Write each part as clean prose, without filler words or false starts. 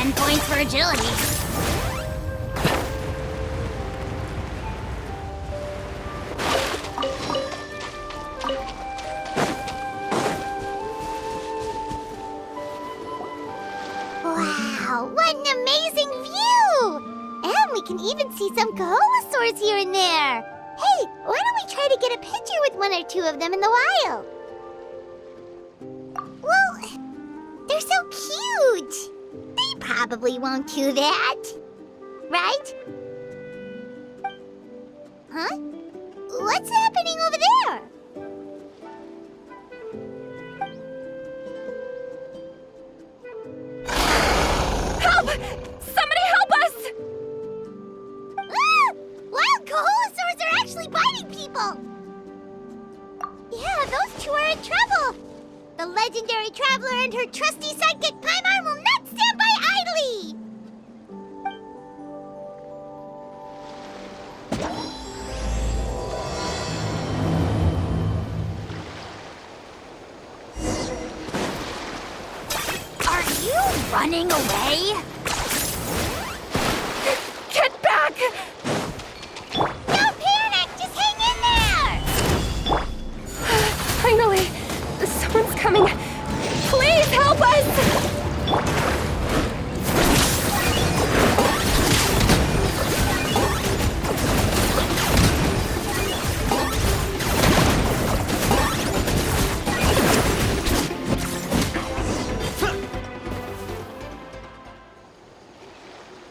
10 points for agility. Wow, what an amazing view! And we can even see some Koholosaurs here and there. Hey, why don't we try to get a picture with one or two of them in the wild? Well, they're so cute. They probably won't do that. Right? Huh? What's happening over there? Help! Somebody help us! Ah! Wild Koholosaurs are actually biting people! Yeah, those two are in trouble! The legendary traveler and her trusty sidekick Paimon will not stand by idly! Are you running away? Get back! Don't panic! Just hang in there! Finally! Someone's coming! Please help us!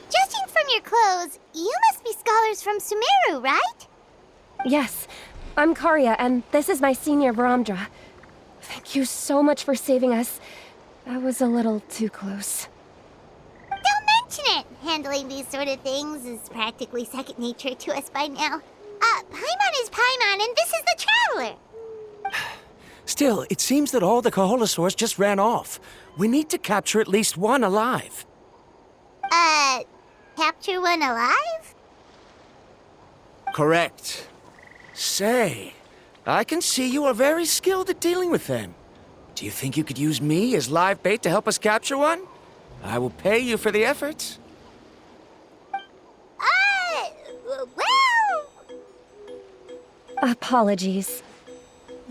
Judging from your clothes, you must be scholars from Sumeru, right? Yes, I'm Karya, and this is my senior Varamdra. Thank you so much for saving us. That was a little too close. Don't mention it! Handling these sort of things is practically second nature to us by now. Paimon is Paimon, and this is the Traveler! Still, it seems that all the Koholosaurs just ran off. We need to capture at least one alive. Capture one alive? Correct. Say, I can see you are very skilled at dealing with them. Do you think you could use me as live bait to help us capture one? I will pay you for the efforts. Well... Apologies.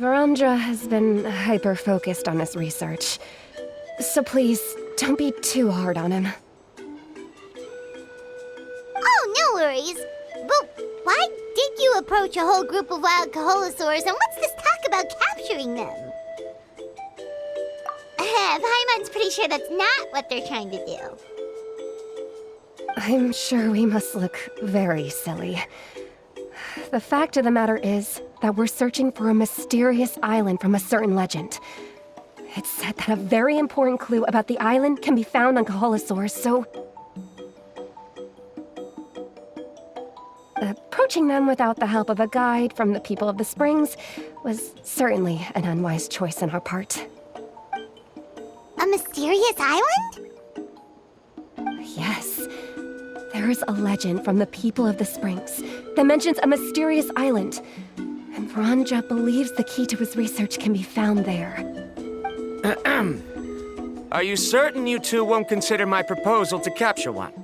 Varamdra has been hyper-focused on his research. So please, don't be too hard on him. Oh, no worries. But why did you approach a whole group of wild Koholosaurs, and what's this talk about capturing them? Paimon's pretty sure that's not what they're trying to do. I'm sure we must look very silly. The fact of the matter is that we're searching for a mysterious island from a certain legend. It's said that a very important clue about the island can be found on Koholosaurs, so... approaching them without the help of a guide from the people of the Springs was certainly an unwise choice on our part. A mysterious island? Yes. There is a legend from the people of the Springs that mentions a mysterious island. And Varamdra believes the key to his research can be found there. Are you certain you two won't consider my proposal to capture one?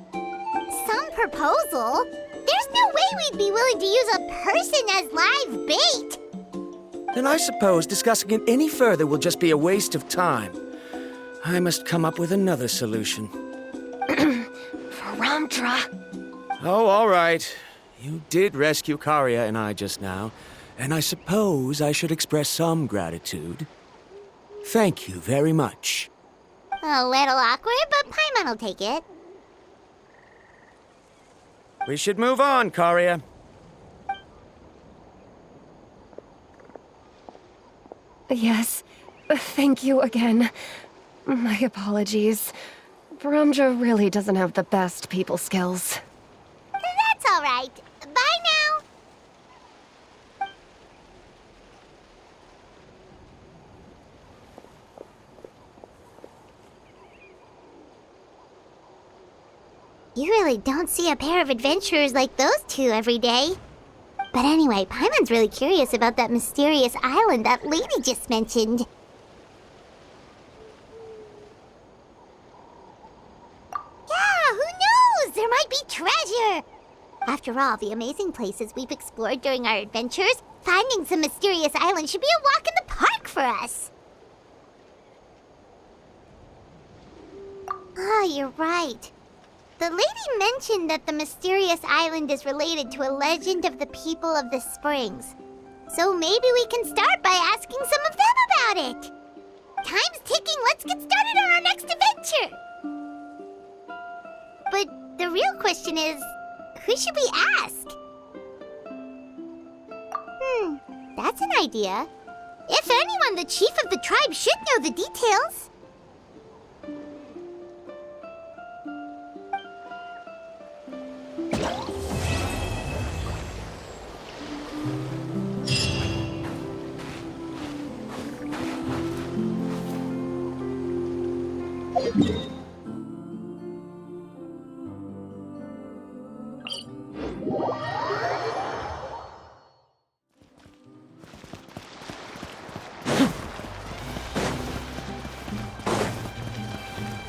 Some proposal? There's no way we'd be willing to use a person as live bait! Then I suppose discussing it any further will just be a waste of time. I must come up with another solution. Varamdra! Oh, all right. You did rescue Karya and I just now, and I suppose I should express some gratitude. Thank you very much. A little awkward, but Paimon will take it. We should move on, Karya. Yes. Thank you again. My apologies. Varamdra really doesn't have the best people skills. That's all right. Bye now. You really don't see a pair of adventurers like those two every day. But anyway, Paimon's really curious about that mysterious island that lady just mentioned. there might be treasure! After all the amazing places we've explored during our adventures, finding some mysterious island should be a walk in the park for us! Oh, you're right. The lady mentioned that the mysterious island is related to a legend of the people of the springs. So maybe we can start by asking some of them about it! Time's ticking, let's get started on our next adventure! But the real question is, who should we ask? That's an idea. If anyone, the chief of the tribe should know the details.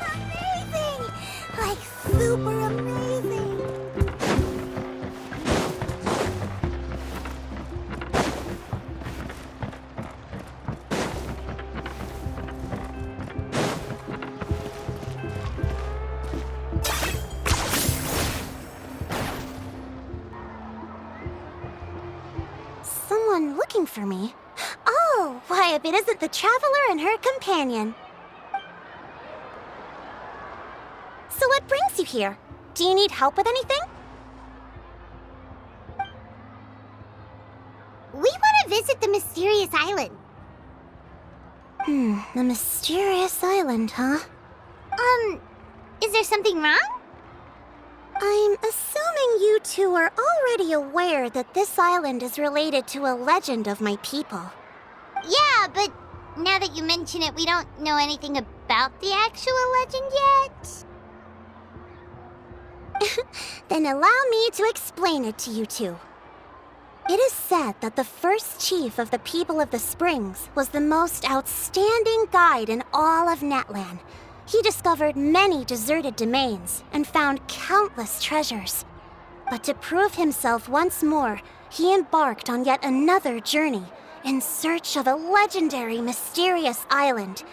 Amazing! Like super amazing! Someone looking for me? Oh, why, if it isn't the traveler and her companion. So what brings you here? Do you need help with anything? We want to visit the mysterious island. The mysterious island, huh? Is there something wrong? I'm assuming you two are already aware that this island is related to a legend of my people. Yeah, but now that you mention it, we don't know anything about the actual legend yet. Then allow me to explain it to you two. It is said that the first chief of the people of the Springs was the most outstanding guide in all of Natlan. He discovered many deserted domains and found countless treasures. But to prove himself once more, he embarked on yet another journey in search of a legendary, mysterious island.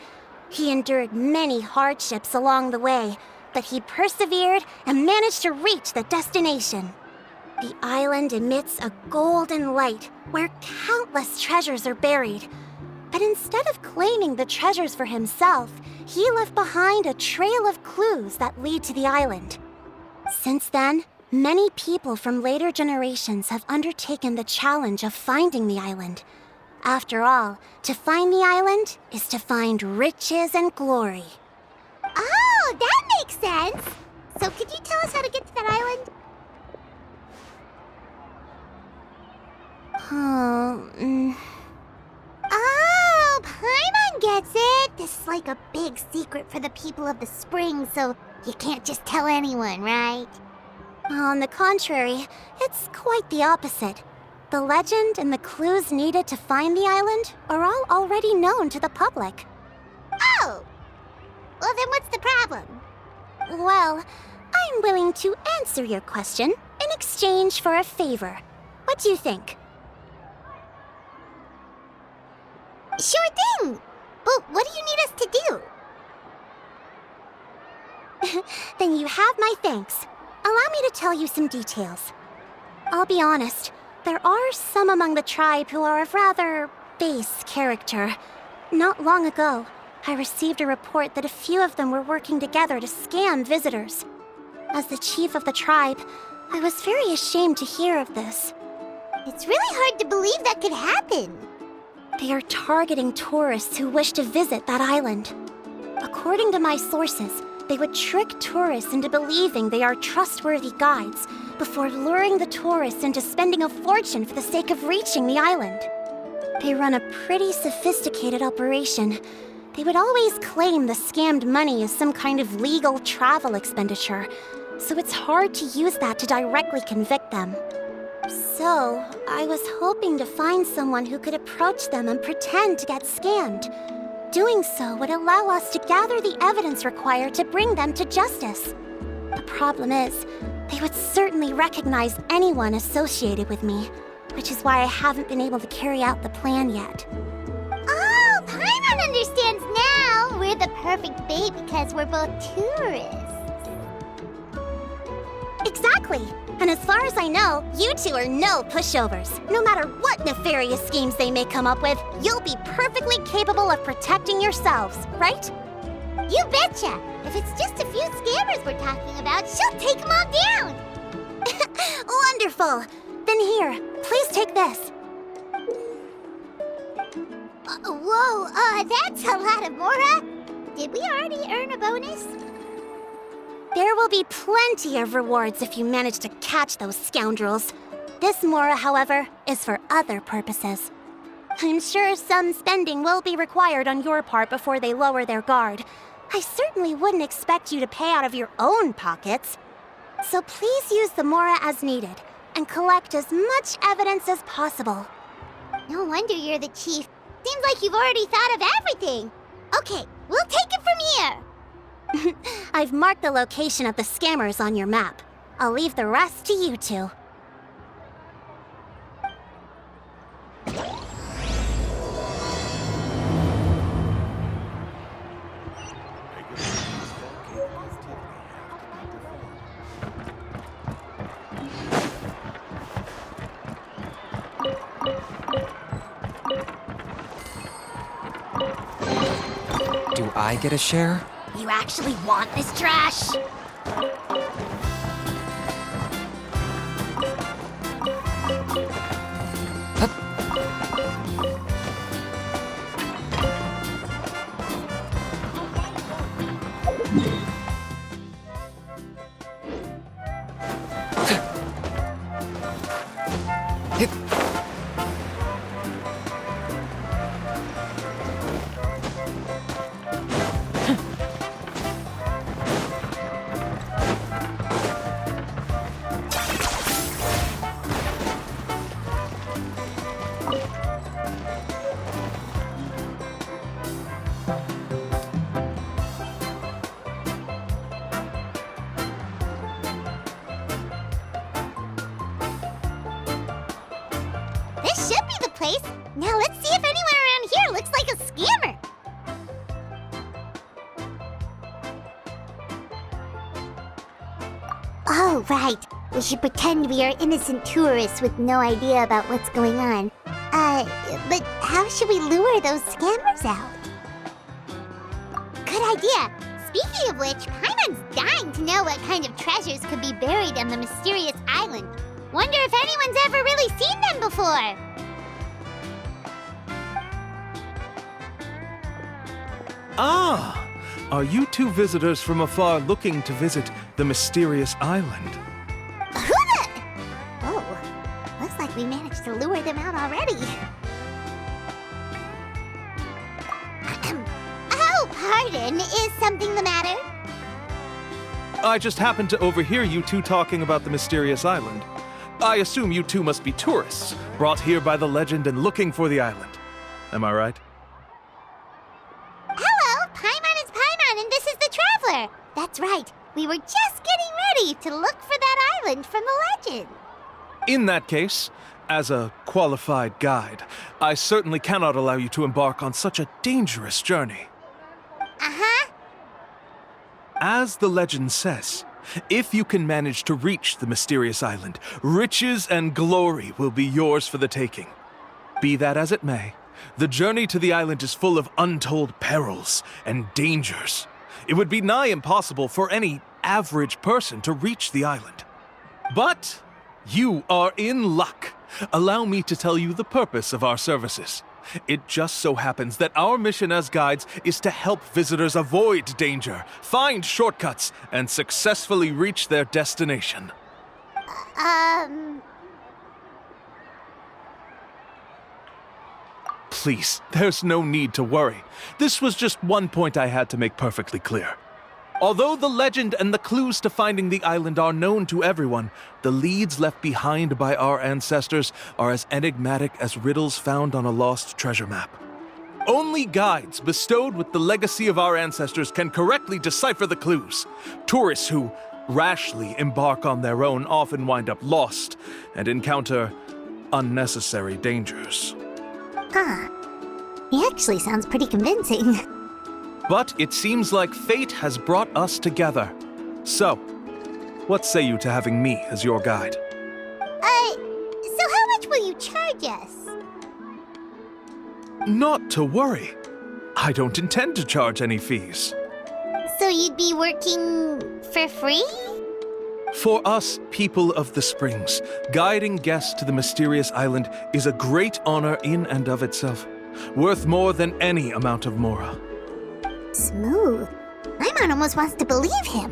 He endured many hardships along the way, but he persevered and managed to reach the destination. The island emits a golden light where countless treasures are buried. But instead of claiming the treasures for himself, he left behind a trail of clues that lead to the island. Since then, many people from later generations have undertaken the challenge of finding the island. After all, to find the island is to find riches and glory. Oh, that makes sense! So could you tell us how to get to that island? Oh, Paimon gets it! This is like a big secret for the people of the spring, so you can't just tell anyone, right? On the contrary, it's quite the opposite. The legend and the clues needed to find the island are all already known to the public. Oh! Well, then what's the problem? Well, I'm willing to answer your question in exchange for a favor. What do you think? Sure thing! But what do you need us to do? Then you have my thanks. Allow me to tell you some details. I'll be honest, there are some among the tribe who are of rather base character. Not long ago, I received a report that a few of them were working together to scam visitors. As the chief of the tribe, I was very ashamed to hear of this. It's really hard to believe that could happen. They are targeting tourists who wish to visit that island. According to my sources, they would trick tourists into believing they are trustworthy guides before luring the tourists into spending a fortune for the sake of reaching the island. They run a pretty sophisticated operation. They would always claim the scammed money as some kind of legal travel expenditure, so it's hard to use that to directly convict them. So, I was hoping to find someone who could approach them and pretend to get scammed. Doing so would allow us to gather the evidence required to bring them to justice. The problem is, They would certainly recognize anyone associated with me, which is why I haven't been able to carry out the plan yet. Oh, Paimon understands now! We're the perfect bait because we're both tourists. Exactly! And as far as I know, you two are no pushovers. No matter what nefarious schemes they may come up with, you'll be perfectly capable of protecting yourselves, right? You betcha! If it's just a few scammers we're talking about, she'll take them all down! Wonderful! Then here, please take this. Whoa, that's a lot of Mora! Did we already earn a bonus? There will be plenty of rewards if you manage to catch those scoundrels. This Mora, however, is for other purposes. I'm sure some spending will be required on your part before they lower their guard. I certainly wouldn't expect you to pay out of your own pockets. So please use the Mora as needed, and collect as much evidence as possible. No wonder you're the chief. Seems like you've already thought of everything. Okay, we'll take it from here. I've marked the location of the scammers on your map. I'll leave the rest to you two. Do I get a share? You actually want this trash? This should be the place. Now let's see if anyone around here looks like a scammer. Oh, right. We should pretend we are innocent tourists with no idea about what's going on. But how should we lure those scammers out? Good idea. Speaking of which, Paimon's dying to know what kind of treasures could be buried on the mysterious island. Wonder if anyone's ever really seen them before. Ah! Are you two visitors from afar looking to visit the mysterious island? Who the? Oh, looks like we managed to lure them out already. Oh, pardon. Is something the matter? I just happened to overhear you two talking about the mysterious island. I assume you two must be tourists, brought here by the legend and looking for the island. Am I right? Hello, Paimon is Paimon, and this is the Traveler. That's right. We were just getting ready to look for that island from the legend. In that case, as a qualified guide, I certainly cannot allow you to embark on such a dangerous journey. Uh-huh. As the legend says, if you can manage to reach the mysterious island, riches and glory will be yours for the taking. Be that as it may, the journey to the island is full of untold perils and dangers. It would be nigh impossible for any average person to reach the island. But you are in luck. Allow me to tell you the purpose of our services. It just so happens that our mission as guides is to help visitors avoid danger, find shortcuts, and successfully reach their destination. Please, there's no need to worry. This was just one point I had to make perfectly clear. Although the legend and the clues to finding the island are known to everyone, the leads left behind by our ancestors are as enigmatic as riddles found on a lost treasure map. Only guides bestowed with the legacy of our ancestors can correctly decipher the clues. Tourists who rashly embark on their own often wind up lost and encounter unnecessary dangers. Huh. He actually sounds pretty convincing. But it seems like fate has brought us together. So, what say you to having me as your guide? So how much will you charge us? Not to worry. I don't intend to charge any fees. So you'd be working for free? For us, people of the Springs, guiding guests to the mysterious island is a great honor in and of itself, worth more than any amount of mora. Smooth. Paimon almost wants to believe him.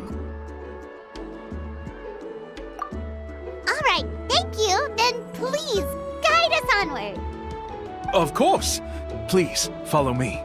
All right, thank you. Then please, guide us onward. Of course! Please, follow me.